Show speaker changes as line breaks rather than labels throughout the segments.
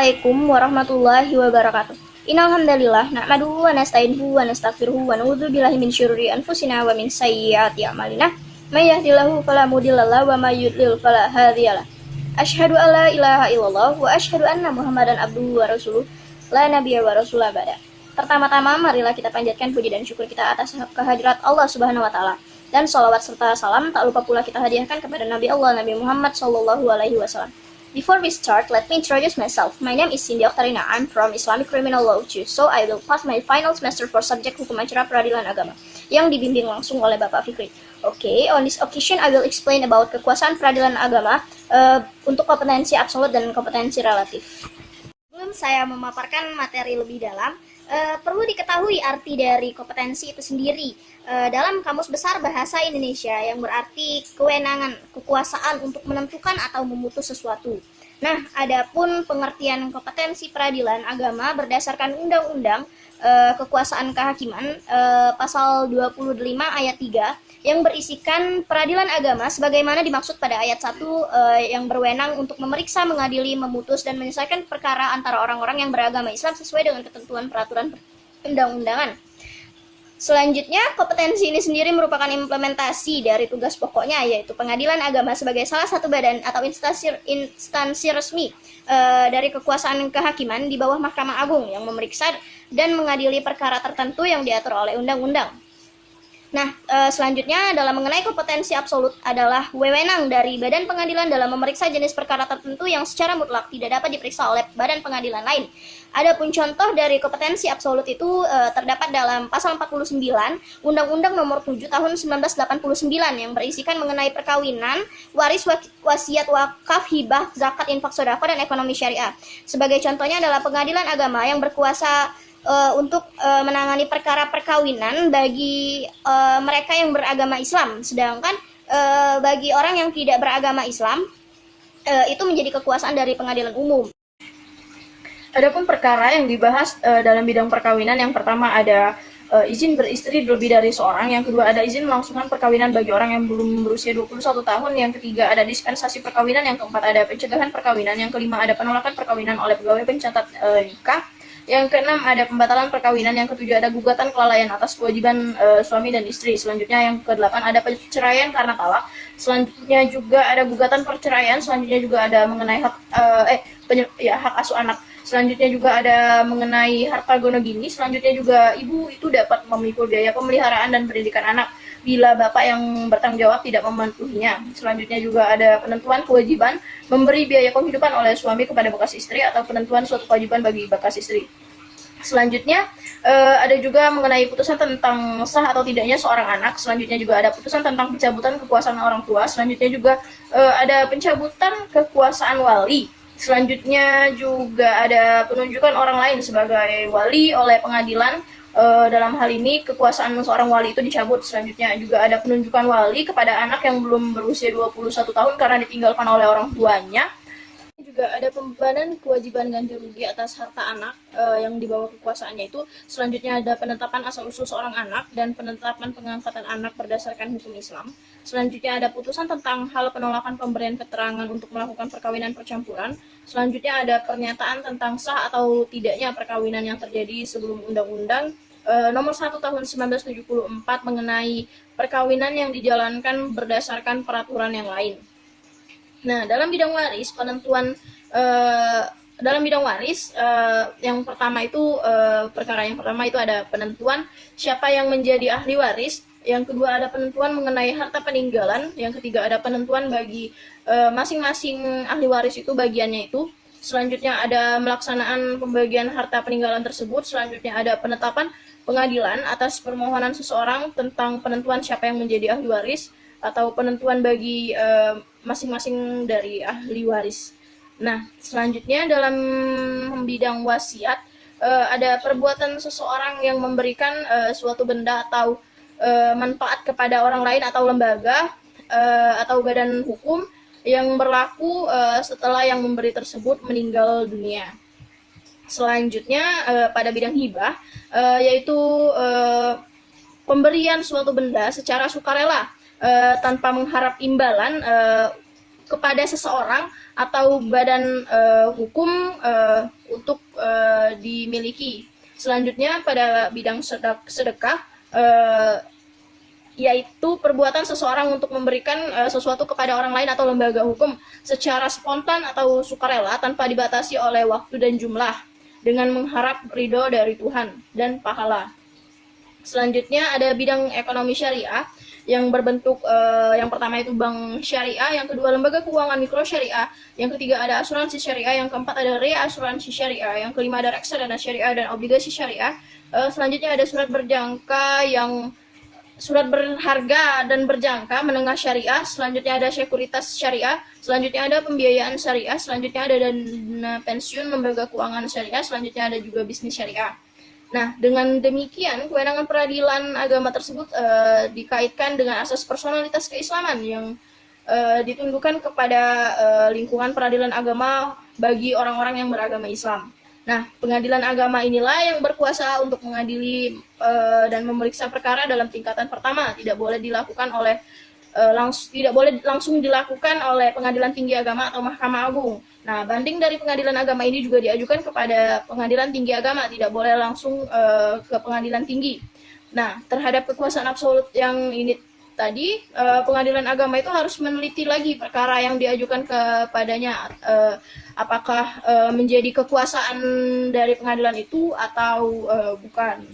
Assalamualaikum warahmatullahi wabarakatuh. Innal hamdalillah nahmaduhu wa nasta'inuhu wa nastaghfiruhu wa na'udzu billahi min syururi anfusina wa min sayyiati a'malina. May yahdihillahu fala mudhillalah wa may yudlil fala hadiyalah. Asyhadu an la ilaha illallah wa asyhadu anna Muhammadan abduhu wa rasuluh. La nabiyya wa rasulah ba'da. Pertama-tama marilah kita panjatkan puji dan syukur kita atas kehadirat Allah Subhanahu wa taala. Dan sholawat serta salam tak lupa pula kita hadiahkan kepada Nabi Allah Nabi Muhammad sallallahu alaihi wasallam. Before we start, let me introduce myself. My name is Cindy Oktarina. I'm from Islamic Criminal Law 2, so I will pass my final semester for subject Hukum Acara Peradilan Agama yang dibimbing langsung oleh Bapak Fikri. Okay, on this occasion I will explain about kekuasaan peradilan agama untuk kompetensi absolut dan kompetensi relatif. Sebelum saya memaparkan materi lebih dalam, perlu diketahui arti dari kompetensi itu sendiri. Dalam Kamus Besar Bahasa Indonesia yang berarti kewenangan, kekuasaan untuk menentukan atau memutus sesuatu. Nah, adapun pengertian kompetensi peradilan agama berdasarkan Undang-Undang Kekuasaan Kehakiman pasal 25 ayat 3 yang berisikan peradilan agama sebagaimana dimaksud pada ayat 1 yang berwenang untuk memeriksa, mengadili, memutus, dan menyelesaikan perkara antara orang-orang yang beragama Islam sesuai dengan ketentuan peraturan perundang-undangan. Selanjutnya, kompetensi ini sendiri merupakan implementasi dari tugas pokoknya, yaitu pengadilan agama sebagai salah satu badan atau instansi resmi dari kekuasaan kehakiman di bawah Mahkamah Agung yang memeriksa dan mengadili perkara tertentu yang diatur oleh undang-undang. Nah, selanjutnya dalam mengenai kompetensi absolut adalah wewenang dari badan pengadilan dalam memeriksa jenis perkara tertentu yang secara mutlak tidak dapat diperiksa oleh badan pengadilan lain. Adapun contoh dari kompetensi absolut itu terdapat dalam pasal 49 Undang-Undang Nomor 7 Tahun 1989 yang berisikan mengenai perkawinan, waris, wasiat, wakaf, hibah, zakat, infak, sedekah, dan ekonomi syariah. Sebagai contohnya adalah pengadilan agama yang berkuasa untuk menangani perkara perkawinan bagi mereka yang beragama Islam, sedangkan bagi orang yang tidak beragama Islam itu menjadi kekuasaan dari pengadilan umum.
Adapun perkara yang dibahas dalam bidang perkawinan, yang pertama ada izin beristri lebih dari seorang, yang kedua ada izin melangsungkan perkawinan bagi orang yang belum berusia 21 tahun, yang ketiga ada dispensasi perkawinan, yang keempat ada pencegahan perkawinan, yang kelima ada penolakan perkawinan oleh pegawai pencatat nikah, yang keenam ada pembatalan perkawinan, yang ketujuh ada gugatan kelalaian atas kewajiban suami dan istri. Selanjutnya yang kedelapan ada perceraian karena talak. Selanjutnya juga ada gugatan perceraian. Selanjutnya juga ada mengenai hak asuh anak. Selanjutnya juga ada mengenai harta gono gini. Selanjutnya juga ibu itu dapat memikul biaya pemeliharaan dan pendidikan anak bila bapak yang bertanggung jawab tidak membantunya. Selanjutnya juga ada penentuan kewajiban memberi biaya penghidupan oleh suami kepada bekas istri atau penentuan suatu kewajiban bagi bekas istri. Selanjutnya ada juga mengenai putusan tentang sah atau tidaknya seorang anak. Selanjutnya juga ada putusan tentang pencabutan kekuasaan orang tua. Selanjutnya juga ada pencabutan kekuasaan wali. Selanjutnya juga ada penunjukan orang lain sebagai wali oleh pengadilan. Dalam hal ini kekuasaan seorang wali itu dicabut. Selanjutnya juga ada penunjukan wali kepada anak yang belum berusia 21 tahun karena ditinggalkan oleh orang tuanya. Juga ada pembebanan kewajiban ganti rugi atas harta anak yang di bawah kekuasaannya itu. Selanjutnya ada penetapan asal-usul seorang anak dan penetapan pengangkatan anak berdasarkan hukum Islam. Selanjutnya ada putusan tentang hal penolakan pemberian keterangan untuk melakukan perkawinan percampuran. Selanjutnya ada pernyataan tentang sah atau tidaknya perkawinan yang terjadi sebelum Undang-Undang Nomor 1 Tahun 1974 mengenai perkawinan yang dijalankan berdasarkan peraturan yang lain. Nah, dalam bidang waris, yang pertama itu perkara yang pertama itu ada penentuan siapa yang menjadi ahli waris, yang kedua ada penentuan mengenai harta peninggalan, yang ketiga ada penentuan bagi masing-masing ahli waris itu bagiannya itu. Selanjutnya ada melaksanaan pembagian harta peninggalan tersebut. Selanjutnya ada penetapan pengadilan atas permohonan seseorang tentang penentuan siapa yang menjadi ahli waris atau penentuan bagi masing-masing dari ahli waris. Nah, selanjutnya dalam bidang wasiat ada perbuatan seseorang yang memberikan suatu benda atau manfaat kepada orang lain atau lembaga atau badan hukum yang berlaku setelah yang memberi tersebut meninggal dunia. Selanjutnya pada bidang hibah yaitu pemberian suatu benda secara sukarela tanpa mengharap imbalan kepada seseorang atau badan hukum untuk dimiliki. Selanjutnya pada bidang sedekah, yaitu perbuatan seseorang untuk memberikan sesuatu kepada orang lain atau lembaga hukum secara spontan atau sukarela tanpa dibatasi oleh waktu dan jumlah, dengan mengharap ridho dari Tuhan dan pahala. Selanjutnya ada bidang ekonomi syariah yang berbentuk yang pertama itu bank syariah, yang kedua lembaga keuangan mikro syariah, yang ketiga ada asuransi syariah, yang keempat ada reasuransi syariah, yang kelima ada reksadana syariah dan obligasi syariah. Selanjutnya ada surat berharga dan berjangka menengah syariah, selanjutnya ada sekuritas syariah, selanjutnya ada pembiayaan syariah, selanjutnya ada dana pensiun lembaga keuangan syariah, selanjutnya ada juga bisnis syariah. Nah, dengan demikian kewenangan peradilan agama tersebut dikaitkan dengan asas personalitas keislaman yang ditundukkan kepada lingkungan peradilan agama bagi orang-orang yang beragama Islam. Nah, pengadilan agama inilah yang berkuasa untuk mengadili dan memeriksa perkara dalam tingkatan pertama. Tidak boleh langsung dilakukan oleh pengadilan tinggi agama atau Mahkamah Agung. Nah, banding dari pengadilan agama ini juga diajukan kepada pengadilan tinggi agama, tidak boleh langsung ke pengadilan tinggi. Nah, terhadap kekuasaan absolut yang ini tadi, pengadilan agama itu harus meneliti lagi perkara yang diajukan kepadanya, apakah menjadi kekuasaan dari pengadilan itu atau bukan.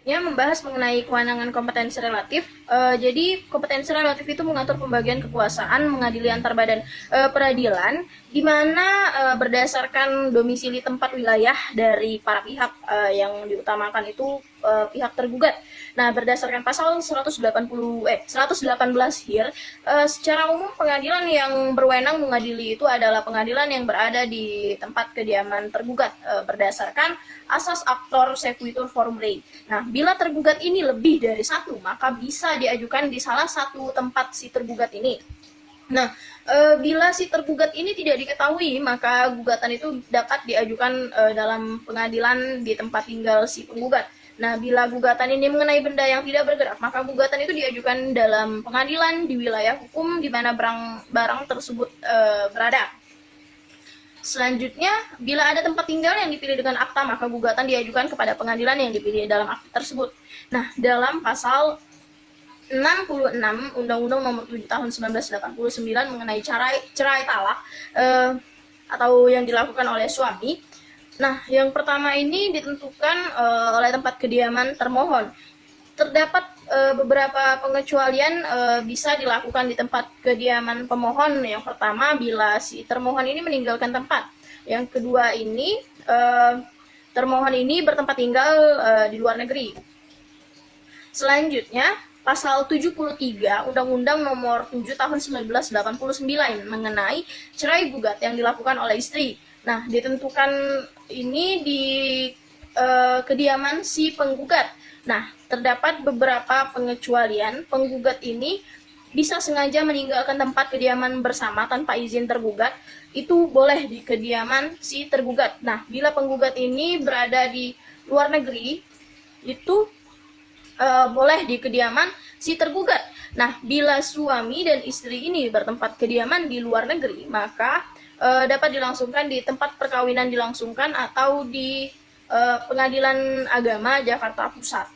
Membahas mengenai kewenangan kompetensi relatif. Jadi kompetensi relatif itu mengatur pembagian kekuasaan mengadili antar badan peradilan, di mana berdasarkan domisili tempat wilayah dari para pihak yang diutamakan itu pihak tergugat. Nah, berdasarkan pasal 118 HIR, secara umum pengadilan yang berwenang mengadili itu adalah pengadilan yang berada di tempat kediaman tergugat berdasarkan asas aktor sequitur formulae. Nah, bila tergugat ini lebih dari satu, maka bisa diajukan di salah satu tempat si tergugat ini. Nah, bila si tergugat ini tidak diketahui, maka gugatan itu dapat diajukan dalam pengadilan di tempat tinggal si penggugat. Nah, bila gugatan ini mengenai benda yang tidak bergerak, maka gugatan itu diajukan dalam pengadilan di wilayah hukum di mana barang tersebut berada. Selanjutnya, bila ada tempat tinggal yang dipilih dengan akta, maka gugatan diajukan kepada pengadilan yang dipilih dalam akta tersebut. Nah, dalam pasal 66 Undang-Undang Nomor 7 Tahun 1989 mengenai cerai talak atau yang dilakukan oleh suami. Nah, yang pertama ini ditentukan oleh tempat kediaman termohon. Terdapat beberapa pengecualian bisa dilakukan di tempat kediaman pemohon. Yang pertama, bila si termohon ini meninggalkan tempat. Yang kedua ini, termohon ini bertempat tinggal di luar negeri. Selanjutnya, pasal 73 Undang-Undang Nomor 7 Tahun 1989 mengenai cerai gugat yang dilakukan oleh istri. Nah, ditentukan ini di kediaman si penggugat. Nah, terdapat beberapa pengecualian. Penggugat ini bisa sengaja meninggalkan tempat kediaman bersama tanpa izin tergugat. Itu boleh di kediaman si tergugat. Nah, bila penggugat ini berada di luar negeri, itu boleh di kediaman si tergugat. Nah, bila suami dan istri ini bertempat kediaman di luar negeri, maka dapat dilangsungkan di tempat perkawinan dilangsungkan atau di Pengadilan Agama Jakarta Pusat.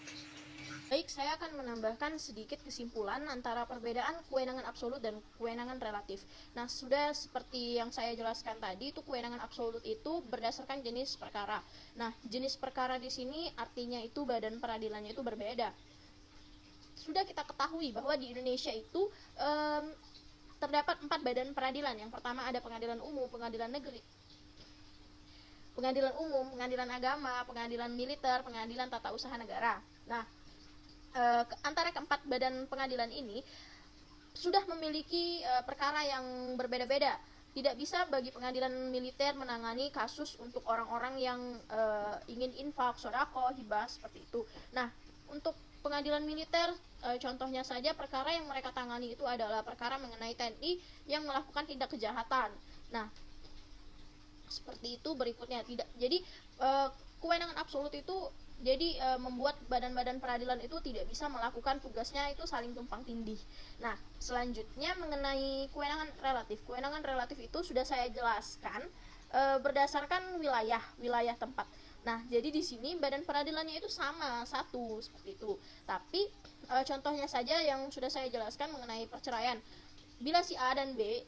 Baik, saya akan menambahkan sedikit kesimpulan antara perbedaan kewenangan absolut dan kewenangan relatif. Nah, sudah seperti yang saya jelaskan tadi, itu kewenangan absolut itu berdasarkan jenis perkara. Nah, jenis perkara di sini artinya itu badan peradilannya itu berbeda. Sudah kita ketahui bahwa di Indonesia itu terdapat 4 badan peradilan. Yang pertama ada pengadilan umum, pengadilan negeri, pengadilan umum, pengadilan agama, pengadilan militer, pengadilan tata usaha negara. Nah, antara keempat badan pengadilan ini sudah memiliki perkara yang berbeda-beda. Tidak bisa bagi pengadilan militer menangani kasus untuk orang-orang yang ingin infak, sodako, hibah, seperti itu. Nah, untuk pengadilan militer, contohnya saja perkara yang mereka tangani itu adalah perkara mengenai TNI yang melakukan tindak kejahatan. Nah, seperti itu berikutnya. Jadi kewenangan absolut itu Jadi membuat badan-badan peradilan itu tidak bisa melakukan tugasnya itu saling tumpang tindih. Nah, selanjutnya mengenai kewenangan relatif itu sudah saya jelaskan berdasarkan wilayah tempat. Nah, jadi di sini badan peradilannya itu sama satu seperti itu. Tapi contohnya saja yang sudah saya jelaskan mengenai perceraian. Bila si A dan B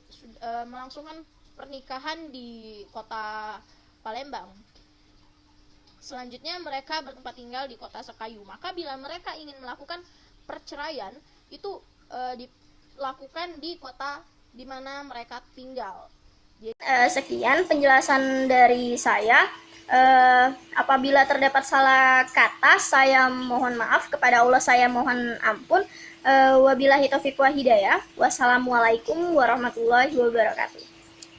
melangsungkan pernikahan di kota Palembang, selanjutnya mereka bertempat tinggal di kota Sekayu. Maka bila mereka ingin melakukan perceraian, itu dilakukan di kota di mana mereka tinggal.
Sekian penjelasan dari saya. Apabila terdapat salah kata, saya mohon maaf. Kepada Allah saya mohon ampun. Wabillahi taufiq wa hidayah. Wassalamualaikum warahmatullahi wabarakatuh.